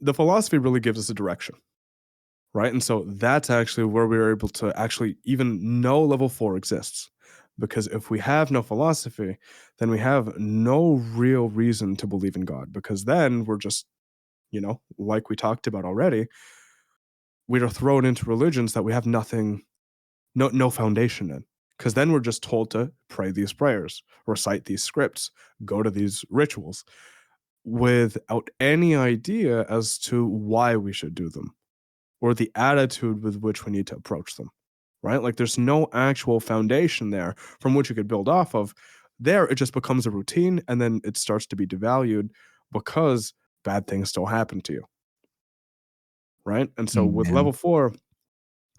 the philosophy really gives us a direction, right? And so that's actually where we are able to actually even know level 4 exists. Because if we have no philosophy, then we have no real reason to believe in God. Because then we're just, like we talked about already, we are thrown into religions that we have no foundation in. Because then we're just told to pray these prayers, recite these scripts, go to these rituals without any idea as to why we should do them or the attitude with which we need to approach them, right? Like there's no actual foundation there from which you could build off of. There, it just becomes a routine and then it starts to be devalued because bad things still happen to you, right? And so with Yeah. level 4,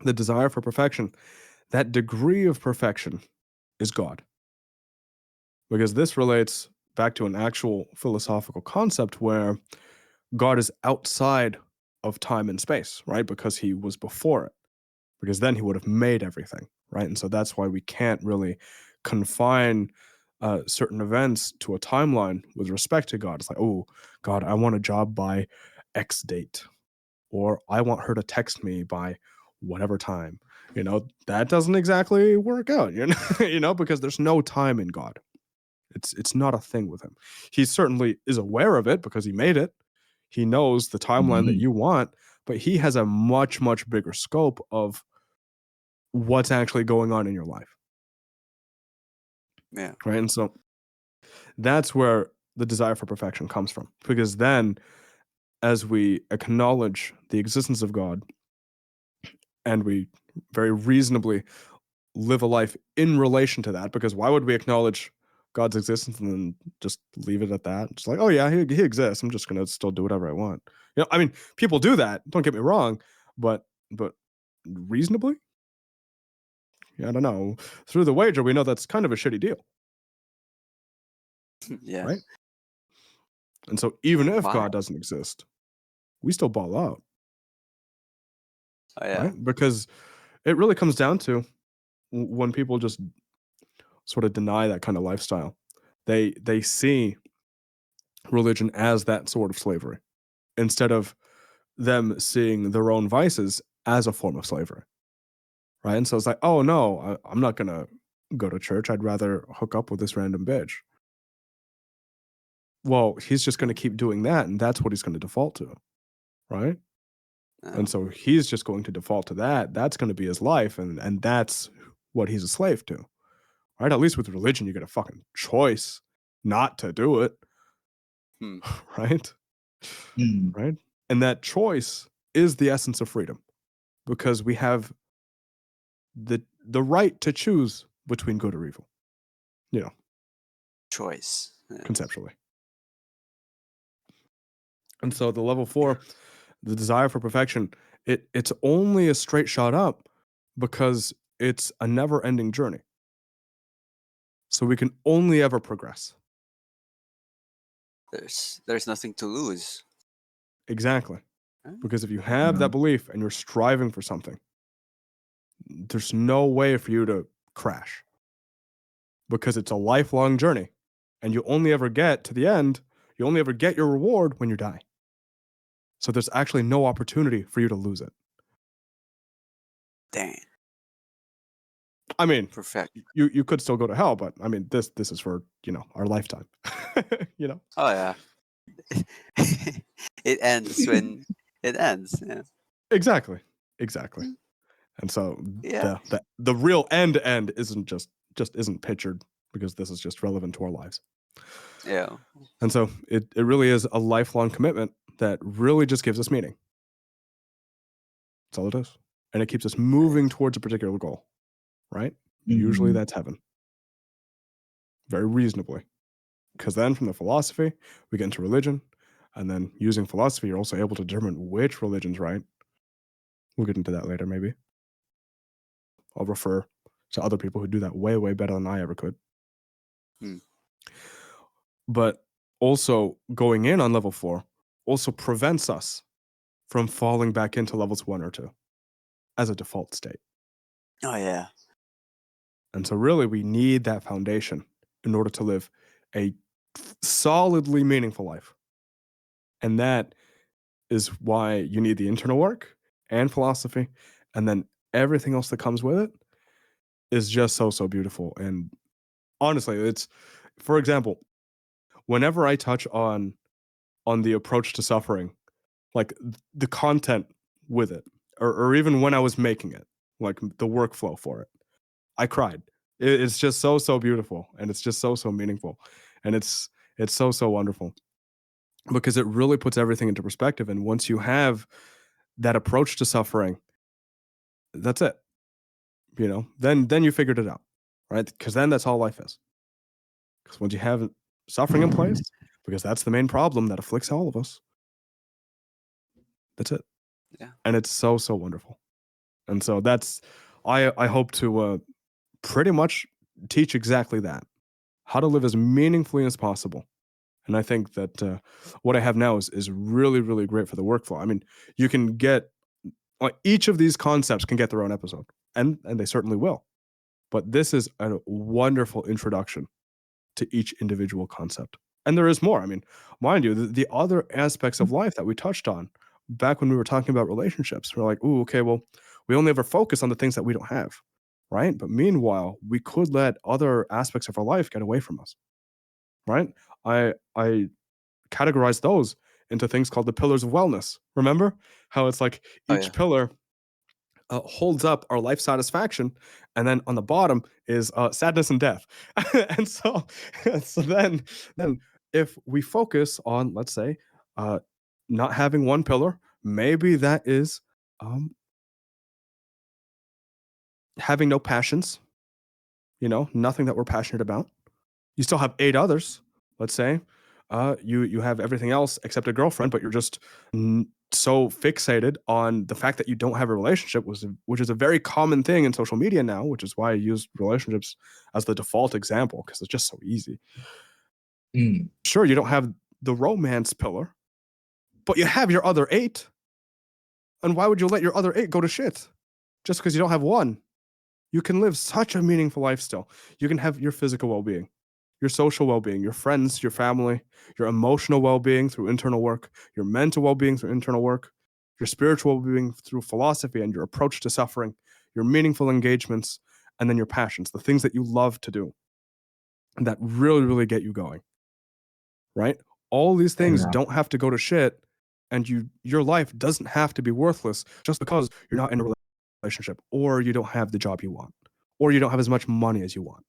the desire for perfection, that degree of perfection is God. Because this relates back to an actual philosophical concept where God is outside of time and space, right? Because he was before it. Because then he would have made everything, right? And so that's why we can't really confine certain events to a timeline with respect to God. It's like, oh, God, I want a job by X date, or I want her to text me by whatever time. That doesn't exactly work out, because there's no time in God. It's not a thing with him. He certainly is aware of it because he made it. He knows the timeline that Mhm. you want, but he has a much, much bigger scope of what's actually going on in your life, Yeah. right? And so that's where the desire for perfection comes from. Because then, as we acknowledge the existence of God and we very reasonably live a life in relation to that, because why would we acknowledge God's existence and then just leave it at that? Just like, oh yeah, he exists. I'm just gonna still do whatever I want. I mean, people do that. Don't get me wrong, but reasonably, I don't know. Through the wager, we know that's kind of a shitty deal, Yeah. right? And so even Yeah. if Why? God doesn't exist, we still ball out, Oh yeah. right? Because it really comes down to when people just sort of deny that kind of lifestyle. They see religion as that sort of slavery instead of them seeing their own vices as a form of slavery, right? And so it's like, oh no, I'm not gonna go to church. I'd rather hook up with this random bitch. Well, he's just gonna keep doing that, and that's what he's gonna default to, right? And so he's just going to default to that. That's going to be his life, and that's what he's a slave to, right? At least with religion, you get a fucking choice not to do it, Hmm. right? Mm. Right? And that choice is the essence of freedom, because we have the right to choose between good or evil, Choice. Yeah. conceptually. And so the level 4, the desire for perfection, it's only a straight shot up because it's a never-ending journey. So we can only ever progress. There's nothing to lose. Exactly. Huh? Because if you have Yeah. that belief and you're striving for something, there's no way for you to crash, because it's a lifelong journey and you only ever get to the end, you only ever get your reward when you die. So there's actually no opportunity for you to lose it. Dang. I mean, Perfect. you could still go to hell, but I mean, this is for, our lifetime. Oh yeah. It ends when it ends. Yeah. Exactly. And so Yeah. the real end isn't just isn't pictured, because this is just relevant to our lives. Yeah. And so it really is a lifelong commitment that really just gives us meaning. That's all it is. And it keeps us moving towards a particular goal, right? Usually Mhm. that's heaven. Very reasonably. Because then from the philosophy, we get into religion. And then using philosophy, you're also able to determine which religion's right. We'll get into that later, maybe. I'll refer to other people who do that way, way better than I ever could. Hmm. But also going in on level 4 also prevents us from falling back into levels 1 or 2 as a default state. Oh yeah. And so really we need that foundation in order to live a solidly meaningful life. And that is why you need the internal work and philosophy, and then everything else that comes with it is just so beautiful. And honestly, it's, for example, whenever I touch on the approach to suffering, like the content with it, or even when I was making it, like the workflow for it, I cried. It's just so beautiful, and it's just so meaningful, and it's so wonderful because it really puts everything into perspective. And once you have that approach to suffering, that's it. Then you figured it out, right? Because then that's all life is. Because once you have suffering in place, because that's the main problem that afflicts all of us, that's it. Yeah. And it's so wonderful. And so that's, I hope to pretty much teach exactly that, how to live as meaningfully as possible. And I think that what I have now is really great for the workflow. I mean, you can get, like, each of these concepts can get their own episode, and they certainly will. But this is a wonderful introduction to each individual concept. And there is more. I mean, mind you, the other aspects of life that we touched on back when we were talking about relationships, we're like, ooh, okay, well, we only ever focus on the things that we don't have, right? But meanwhile, we could let other aspects of our life get away from us, right? I categorize those into things called the pillars of wellness. Remember how it's like Oh each yeah. pillar holds up our life satisfaction, and then on the bottom is sadness and death. And so then if we focus on, let's say, uh, not having one pillar, maybe that is um, having no passions. Nothing that we're passionate about. You still have 8 others, let's say. You have everything else except a girlfriend, but you're just so fixated on the fact that you don't have a relationship, which is a very common thing in social media now, which is why I use relationships as the default example, because it's just so easy. Sure, you don't have the romance pillar, but you have your other 8. And why would you let your other 8 go to shit just because you don't have one? You can live such a meaningful life still. You can have your physical well-being, your social well-being, your friends, your family, your emotional well-being through internal work, your mental well-being through internal work, your spiritual well-being through philosophy and your approach to suffering, your meaningful engagements, and then your passions, the things that you love to do and that really get you going, right? All these things don't have to go to shit, and your life doesn't have to be worthless just because you're not in a relationship, or you don't have the job you want, or you don't have as much money as you want.